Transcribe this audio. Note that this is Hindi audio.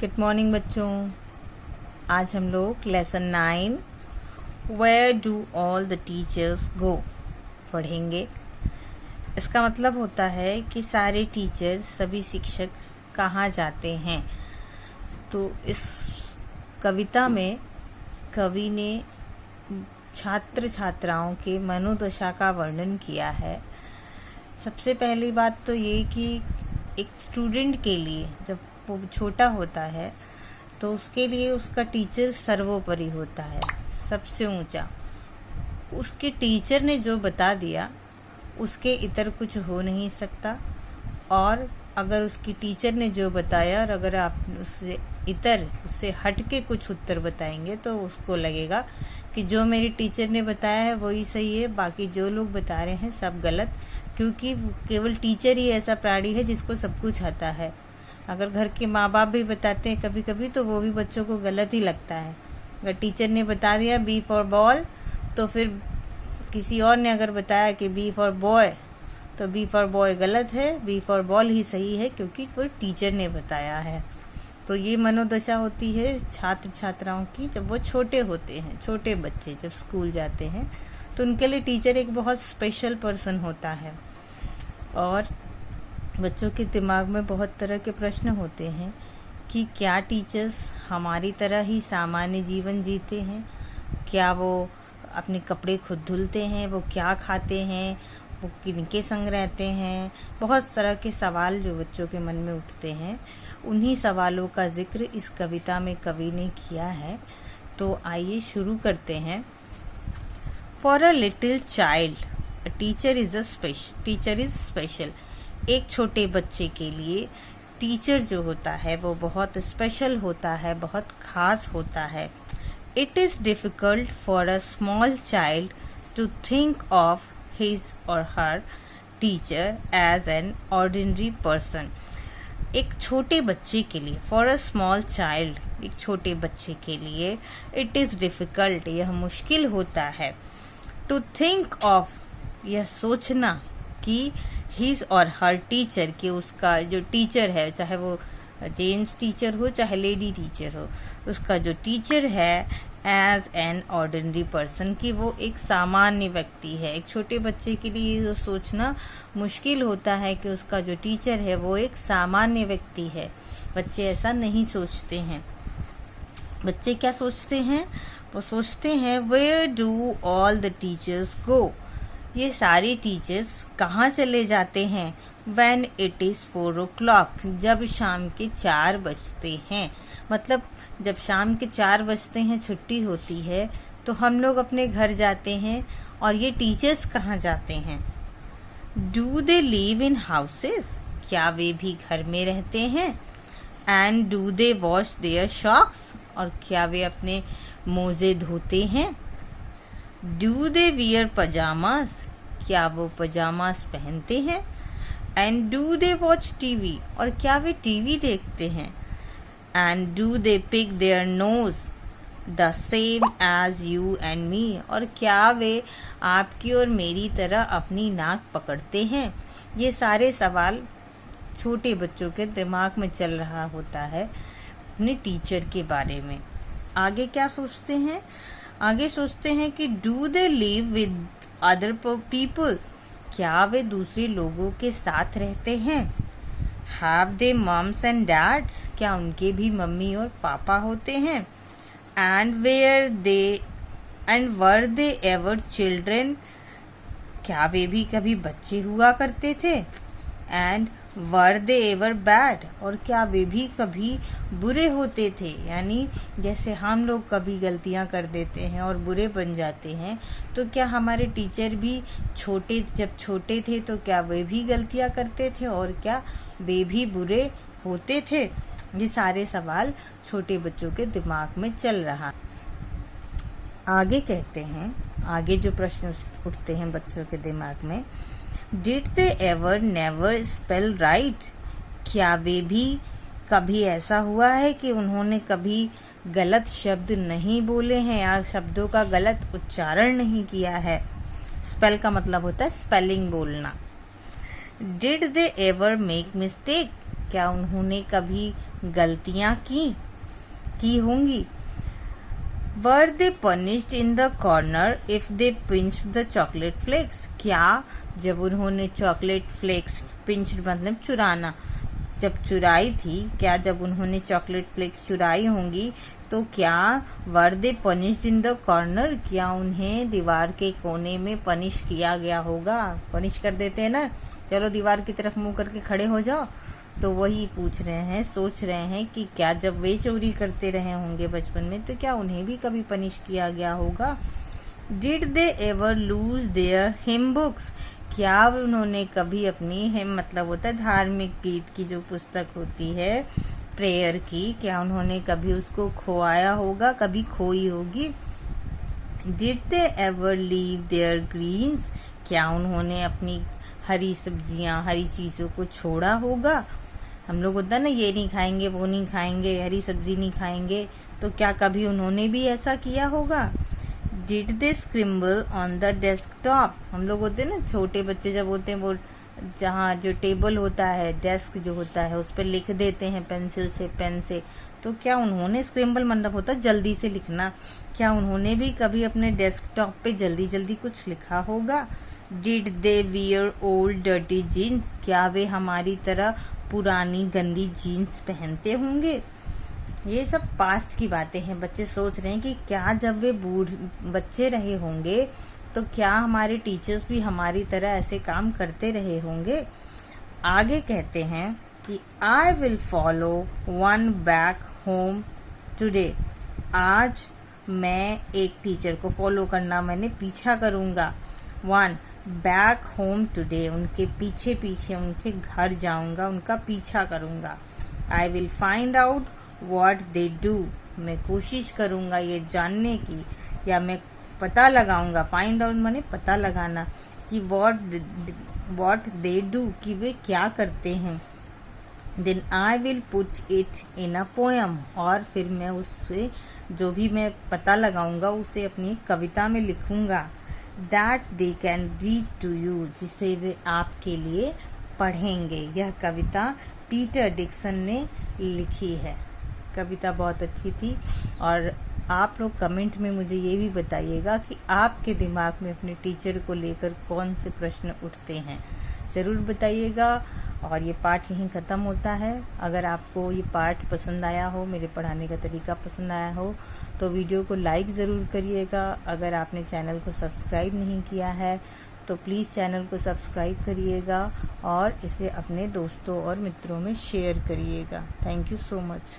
गुड मॉर्निंग बच्चों। आज हम लोग lesson 9 where do all the teachers go पढ़ेंगे। इसका मतलब होता है कि सारे टीचर, सभी शिक्षक कहाँ जाते हैं। तो इस कविता में कवि ने छात्र छात्राओं के मनोदशा का वर्णन किया है। सबसे पहली बात तो ये कि एक स्टूडेंट के लिए जब वो छोटा होता है तो उसके लिए उसका टीचर सर्वोपरि होता है, सबसे ऊंचा। उसके टीचर ने जो बता दिया उसके इतर कुछ हो नहीं सकता, और अगर उसकी टीचर ने जो बताया और अगर आप उससे हट के कुछ उत्तर बताएंगे तो उसको लगेगा कि जो मेरी टीचर ने बताया है वही सही है, बाकी जो लोग बता रहे हैं सब गलत। क्योंकि केवल टीचर ही ऐसा प्राणी है जिसको सब कुछ आता है। अगर घर के माँ बाप भी बताते हैं कभी कभी तो वो भी बच्चों को गलत ही लगता है। अगर टीचर ने बता दिया बी फॉर बॉल तो फिर किसी और ने अगर बताया कि बी फॉर बॉय तो बी फॉर बॉय गलत है, बी फॉर बॉल ही सही है, क्योंकि वो टीचर ने बताया है। तो ये मनोदशा होती है छात्र छात्राओं की जब वो छोटे होते हैं। छोटे बच्चे जब स्कूल जाते हैं तो उनके लिए टीचर एक बहुत स्पेशल पर्सन होता है। और बच्चों के दिमाग में बहुत तरह के प्रश्न होते हैं कि क्या टीचर्स हमारी तरह ही सामान्य जीवन जीते हैं? क्या वो अपने कपड़े खुद धुलते हैं? वो क्या खाते हैं? वो किनके संग रहते हैं? बहुत तरह के सवाल जो बच्चों के मन में उठते हैं, उन्हीं सवालों का जिक्र इस कविता में कवि ने किया है। तो आइए शुरू करते हैं। For a little child a teacher is special. एक छोटे बच्चे के लिए टीचर जो होता है वो बहुत स्पेशल होता है, बहुत खास होता है। It is difficult for a small child to think of his or her teacher as an ordinary person. एक छोटे बच्चे के लिए, फॉर अ स्मॉल चाइल्ड, एक छोटे बच्चे के लिए इट इज़ डिफ़िकल्ट, यह मुश्किल होता है। टू थिंक ऑफ, यह सोचना कि हिज और हर टीचर, कि उसका जो टीचर है, चाहे वो जेंट्स टीचर हो चाहे लेडी टीचर हो, उसका जो टीचर है एज एन ऑर्डिनरी पर्सन, कि वो एक सामान्य व्यक्ति है। एक छोटे बच्चे के लिए ये सोचना मुश्किल होता है कि उसका जो टीचर है वो एक सामान्य व्यक्ति है। बच्चे ऐसा नहीं सोचते हैं। बच्चे क्या सोचते हैं? वो सोचते हैं where do all the teachers go, ये सारे टीचर्स कहाँ चले जाते हैं। When it is 4 o'clock, जब शाम के 4 बजते हैं। मतलब जब शाम के 4 बजते हैं, छुट्टी होती है, तो हम लोग अपने घर जाते हैं। और ये टीचर्स कहाँ जाते हैं? Do they live in houses? क्या वे भी घर में रहते हैं? And do they wash their socks? और क्या वे अपने मोजे धोते हैं? Do they wear pajamas? क्या वो पजामास पहनते हैं? And do they watch TV? और क्या वे टीवी देखते हैं? And do they pick their nose the same as you and me? और क्या वे आपकी और मेरी तरह अपनी नाक पकड़ते हैं? ये सारे सवाल छोटे बच्चों के दिमाग में चल रहा होता है अपने टीचर के बारे में। आगे क्या सोचते हैं? आगे सोचते हैं कि do they live with other people, क्या वे दूसरे लोगों के साथ रहते हैं? Have they moms and dads, क्या उनके भी मम्मी और पापा होते हैं? And were they ever children, क्या वे भी कभी बच्चे हुआ करते थे? And were they ever bad, और क्या वे भी कभी बुरे होते थे? यानी जैसे हम लोग कभी गलतियां कर देते हैं और बुरे बन जाते हैं, तो क्या हमारे टीचर भी जब छोटे थे तो क्या वे भी गलतियां करते थे और क्या वे भी बुरे होते थे? ये सारे सवाल छोटे बच्चों के दिमाग में चल रहा। आगे कहते हैं, आगे जो प्रश्न उठते हैं बच्चों के दिमाग में, Did they ever never spell right? क्या वे भी कभी ऐसा हुआ है कि उन्होंने कभी गलत शब्द नहीं बोले हैं या शब्दों का गलत उच्चारण नहीं किया है? स्पेल का मतलब होता है स्पेलिंग बोलना। Did they ever make mistake? क्या उन्होंने कभी गलतियां की होंगी? Were they punished in the corner if they pinched the chocolate flakes? क्या जब उन्होंने चॉकलेट फ्लेक्स, पिंच मतलब चुराना, जब चुराई थी, क्या जब उन्होंने चॉकलेट फ्लेक्स चुराई होंगी तो क्या वर दे पनिश्ड इन द कॉर्नर, क्या उन्हें दीवार के कोने में पनिश किया गया होगा? पनिश कर देते हैं ना, चलो दीवार की तरफ मुंह करके खड़े हो जाओ, तो वही पूछ रहे हैं, सोच रहे हैं कि क्या जब वे चोरी करते रहे होंगे बचपन में तो क्या उन्हें भी कभी पनिश किया गया होगा? Did they ever lose their him books, क्या उन्होंने कभी अपनी हिम मतलब होता है धार्मिक गीत की जो पुस्तक होती है प्रेयर की, क्या उन्होंने कभी उसको खोया होगा, कभी खोई होगी? Did they ever leave their greens, क्या उन्होंने अपनी हरी सब्जियां, हरी चीज़ों को छोड़ा होगा? हम लोग होता है ना, ये नहीं खाएंगे, वो नहीं खाएंगे, हरी सब्जी नहीं खाएंगे, तो क्या कभी उन्होंने भी ऐसा किया होगा? Did they scramble on the desktop, हम लोग होते हैं ना छोटे बच्चे जब होते हैं वो जहाँ जो टेबल होता है, डेस्क जो होता है उस पर लिख देते हैं पेंसिल से, पेन से, तो क्या उन्होंने स्क्रिम्बल मतलब होता है जल्दी से लिखना, क्या उन्होंने भी कभी अपने डेस्कटॉप पे जल्दी जल्दी कुछ लिखा होगा? Did they wear old dirty jeans, क्या वे हमारी तरह पुरानी गंदी जीन्स पहनते होंगे? ये सब पास्ट की बातें हैं। बच्चे सोच रहे हैं कि क्या जब वे बच्चे रहे होंगे तो क्या हमारे टीचर्स भी हमारी तरह ऐसे काम करते रहे होंगे? आगे कहते हैं कि I will follow one back home today, आज मैं एक टीचर को फॉलो करना, मैंने पीछा करूंगा। वन बैक होम टुडे, उनके पीछे पीछे उनके घर जाऊंगा, उनका पीछा करूंगा। I will find out what they do, मैं कोशिश करूंगा ये जानने की, या मैं पता लगाऊंगा, फाइंड आउट माने पता लगाना, कि व्हाट दे डू, कि वे क्या करते हैं। Then I will put it in a poem, और फिर मैं उससे जो भी मैं पता लगाऊंगा उसे अपनी कविता में लिखूंगा। That they can read to you, जिसे वे आपके लिए पढ़ेंगे। यह कविता पीटर डिक्सन ने लिखी है। कविता बहुत अच्छी थी। और आप लोग कमेंट में मुझे ये भी बताइएगा कि आपके दिमाग में अपने टीचर को लेकर कौन से प्रश्न उठते हैं, ज़रूर बताइएगा। और ये पाठ यहीं ख़त्म होता है। अगर आपको ये पाठ पसंद आया हो, मेरे पढ़ाने का तरीका पसंद आया हो, तो वीडियो को लाइक ज़रूर करिएगा। अगर आपने चैनल को सब्सक्राइब नहीं किया है तो प्लीज़ चैनल को सब्सक्राइब करिएगा और इसे अपने दोस्तों और मित्रों में शेयर करिएगा। Thank you so much.